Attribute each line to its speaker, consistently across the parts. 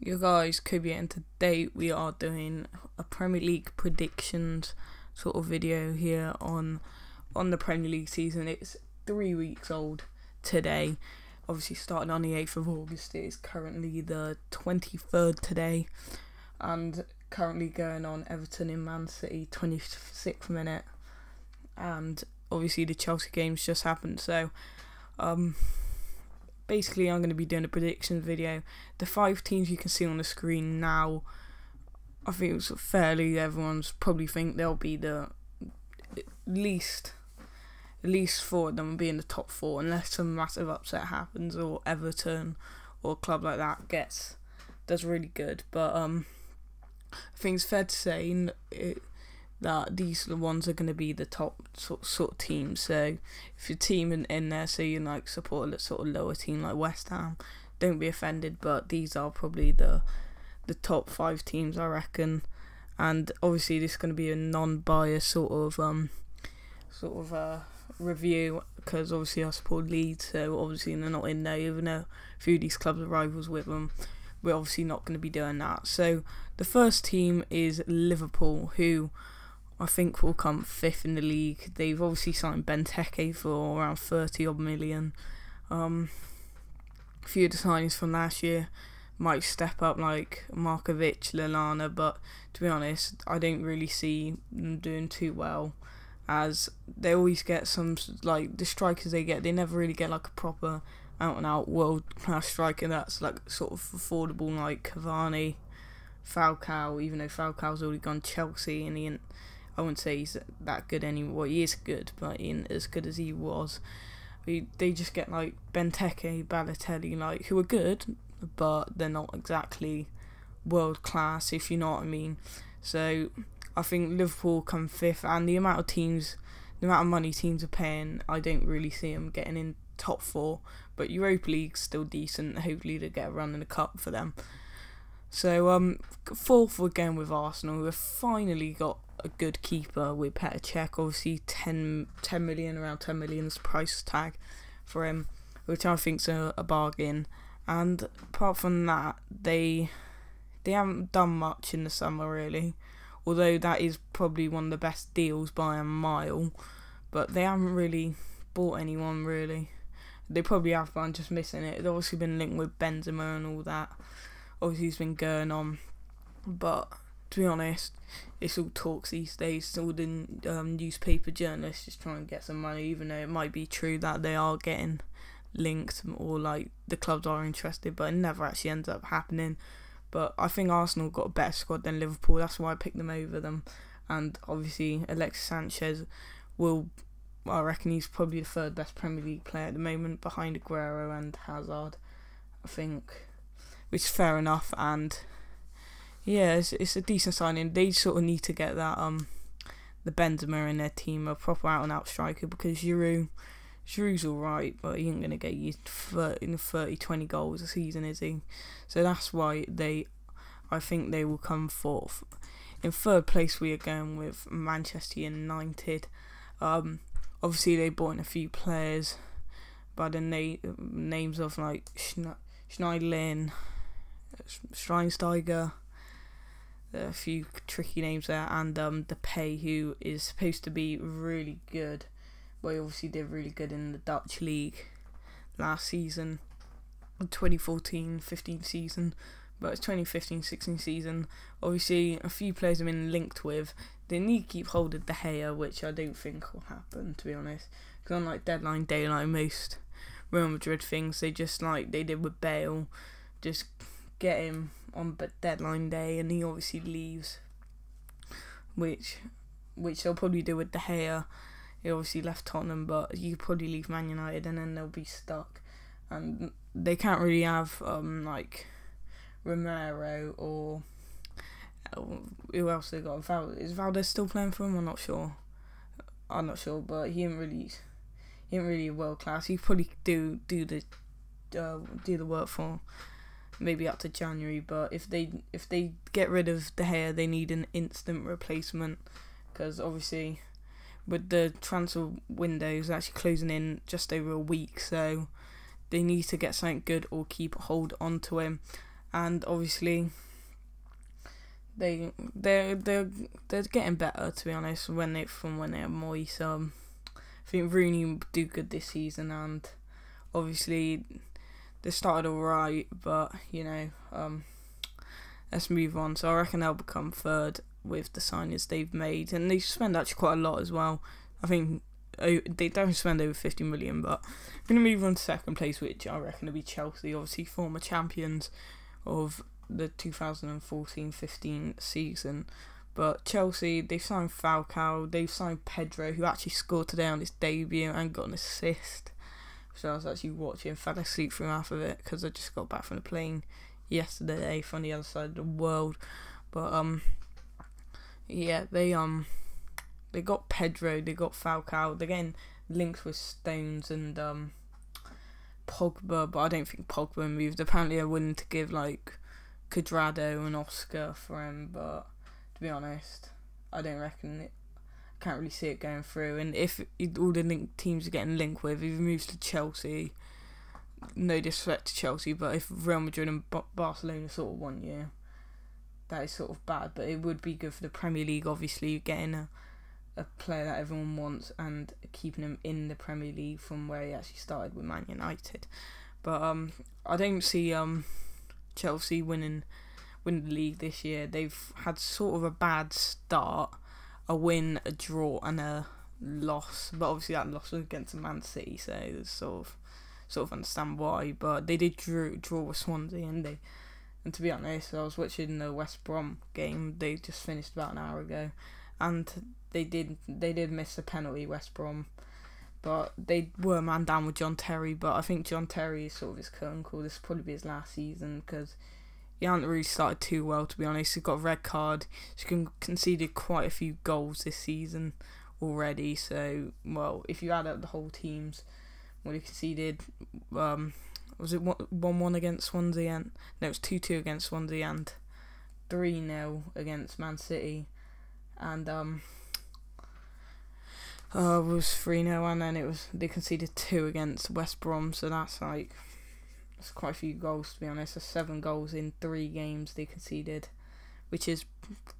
Speaker 1: You guys, Kobe, and today we are doing a Premier League predictions sort of video here on the Premier League season. It's 3 weeks old today. Obviously starting on the 8th of August. It is currently the 23rd today, and currently going on Everton in Man City, 26th minute, and obviously the Chelsea games just happened. So basically I'm going to be doing a predictions video. The 5 teams you can see on the screen now, I think it's fairly, everyone's probably think they'll be at least 4 of them will be in the top 4, unless some massive upset happens or Everton or a club like that does really good. But I think it's fair to say that these are the ones that are going to be the top sort of teams. So if your team in there, so you like support a sort of lower team like West Ham, don't be offended, but these are probably the top 5 teams, I reckon. And obviously this is going to be a non-biased sort of review, because obviously I support Leeds, so obviously they're not in there, even though a few of these clubs are rivals with them. We're obviously not going to be doing that. So the first team is Liverpool, who I think will come 5th in the league. They've obviously signed Benteke for around 30 odd million. A few of the signings from last year might step up, like Markovic, Lallana, but to be honest, I don't really see them doing too well, as they always get some, like the strikers they get, they never really get like a proper out and out world class striker that's like sort of affordable, like Cavani, Falcao, even though Falcao's already gone Chelsea, and I wouldn't say he's that good anymore. He is good, but he ain't as good as he was. They just get like Benteke, Balotelli, like, who are good, but they're not exactly world class, if you know what I mean. So I think Liverpool come 5th, and the amount of money teams are paying, I don't really see them getting in top 4. But Europa League's still decent. Hopefully they get a run in the cup for them. So 4th we're going with Arsenal. We've finally got a good keeper with Petr Cech. Obviously 10 million, around 10 million is the price tag for him, which I think's a bargain. And apart from that, they haven't done much in the summer really, although that is probably one of the best deals by a mile. But they haven't really bought anyone really. They probably have, but I'm just missing it. It's obviously been linked with Benzema and all that. Obviously he's been going on, but to be honest, it's all talks these days. All the newspaper journalists just trying to get some money, even though it might be true that they are getting linked, or like the clubs are interested, but it never actually ends up happening. But I think Arsenal got a better squad than Liverpool. That's why I picked them over them. And obviously Alexis Sanchez I reckon he's probably the 3rd best Premier League player at the moment, behind Aguero and Hazard, I think, which is fair enough. And yeah, it's a decent signing. They sort of need to get that the Benzema in their team, a proper out and out striker, because Giroud's alright, but he ain't going to get you 30-20 goals a season, is he? So that's why I think they will come 4th. In 3rd place we are going with Manchester United. Obviously they bought in a few players by the names of like Schneiderlin, Schweinsteiger, a few tricky names there, and Depay, who is supposed to be really good. Well, he obviously did really good in the Dutch league last season, 2014-15 season, but it's 2015-16 season. Obviously, a few players have been linked with. They need to keep hold of De Gea, which I don't think will happen, to be honest. Because unlike deadline day, like most Real Madrid things, they just, like they did with Bale, just get him on deadline day, and he obviously leaves, which they'll probably do with De Gea. He obviously left Tottenham, but you could probably leave Man United and then they'll be stuck. And they can't really have like Romero or who else they got. Is Valdez still playing for him? I'm not sure, but he ain't really world class. He probably do the work for maybe up to January. But if they get rid of De Gea, they need an instant replacement, because obviously with the transfer windows actually closing in just over a week, so they need to get something good or keep hold on to him. and obviously they're getting better, to be honest. From when they have Moyes, I think Rooney will do good this season, and obviously they started alright, but let's move on. So I reckon they'll become third with the signings they've made, and they spend actually quite a lot as well. I think they don't spend over 50 million, but I'm going to move on to second place, which I reckon will be Chelsea, obviously former champions of the 2014-15 season. But Chelsea, they've signed Falcao, they've signed Pedro, who actually scored today on his debut and got an assist. So I was actually watching, fell asleep through half of it because I just got back from the plane yesterday from the other side of the world. But yeah, they got Pedro, they got Falcao, they're getting linked with Stones and Pogba, but I don't think Pogba moved. Apparently they're willing to give like Cuadrado and Oscar for him, but to be honest, I don't reckon it. Can't really see it going through. And if all the teams are getting linked with, if he moves to Chelsea, no disrespect to Chelsea, but if Real Madrid and Barcelona sort of 1 year, that is sort of bad. But it would be good for the Premier League, obviously, getting a player that everyone wants and keeping him in the Premier League from where he actually started with Man United. But I don't see Chelsea winning the league this year. They've had sort of a bad start, a win, a draw, and a loss. But obviously that loss was against Man City, so it's sort of understand why. But they did draw with Swansea, and to be honest, I was watching the West Brom game. They just finished about an hour ago, and they did miss a penalty, West Brom. But they were man down with John Terry. But I think John Terry is sort of his current call. This will probably be his last season because he hasn't really started too well, to be honest. He's got a red card. He's conceded quite a few goals this season already. So, well, if you add up the whole teams, he conceded, was it 1-1 against Swansea? And no, it was 2-2 against Swansea and 3-0 against Man City. And it was 3-0, and then they conceded 2 against West Brom. So that's quite a few goals, to be honest. There's 7 goals in 3 games they conceded, which is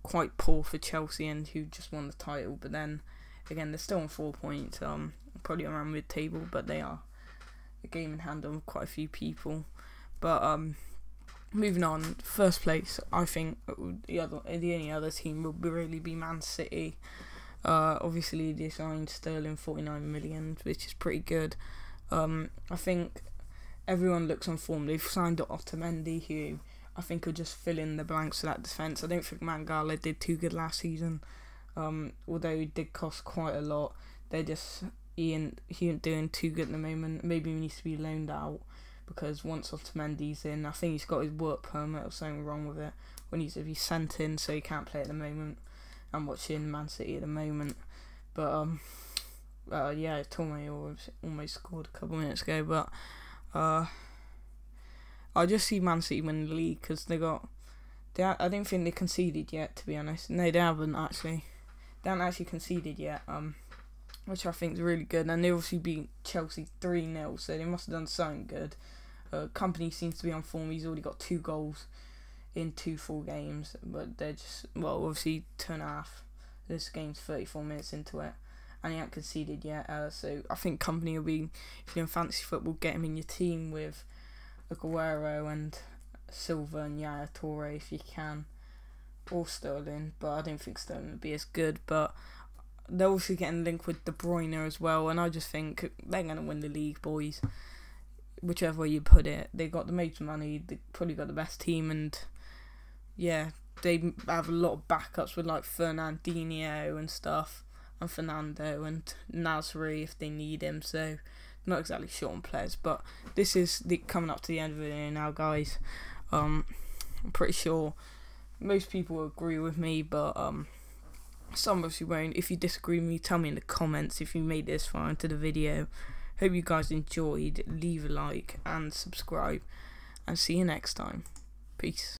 Speaker 1: quite poor for Chelsea, and who just won the title. But then again, they're still on 4 points, probably around mid-table, but they are a game in hand on quite a few people. But moving on, first place, I think the only other team will really be Man City. Obviously they signed Sterling 49 million, which is pretty good. I think everyone looks on form. They've signed Otamendi, who I think will just fill in the blanks of that defence. I don't think Mangala did too good last season, although he did cost quite a lot. He ain't doing too good at the moment. Maybe he needs to be loaned out, because once Otamendi's in, I think he's got his work permit or something wrong with it, when he's to be sent in, so he can't play at the moment. I'm watching Man City at the moment, but yeah, Tommy almost scored a couple minutes ago, but I just see Man City win the league because I don't think they conceded yet, to be honest. No, they haven't actually. They haven't actually conceded yet, which I think is really good. And they obviously beat Chelsea 3-0, so they must have done something good. Company seems to be on form. He's already got 2 goals in 2 full games, but they're just, well, obviously 2.5. This game's 34 minutes into it, and he hasn't conceded yet. So I think Company will be, if you're in fantasy football, get him in your team with Aguero and Silva and Yaya Toure if you can, or Sterling. But I don't think Sterling will be as good. But they're also getting linked with De Bruyne as well, and I just think they're going to win the league, boys. Whichever way you put it, they got the most money. They probably got the best team, and yeah, they have a lot of backups with like Fernandinho and stuff, and Fernando and Nasri if they need him. So not exactly short on players, but this is coming up to the end of the video now, guys. I'm pretty sure most people will agree with me, but some of you won't. If you disagree with me, tell me in the comments. If you made this far into the video, hope you guys enjoyed. Leave a like and subscribe, and see you next time. Peace.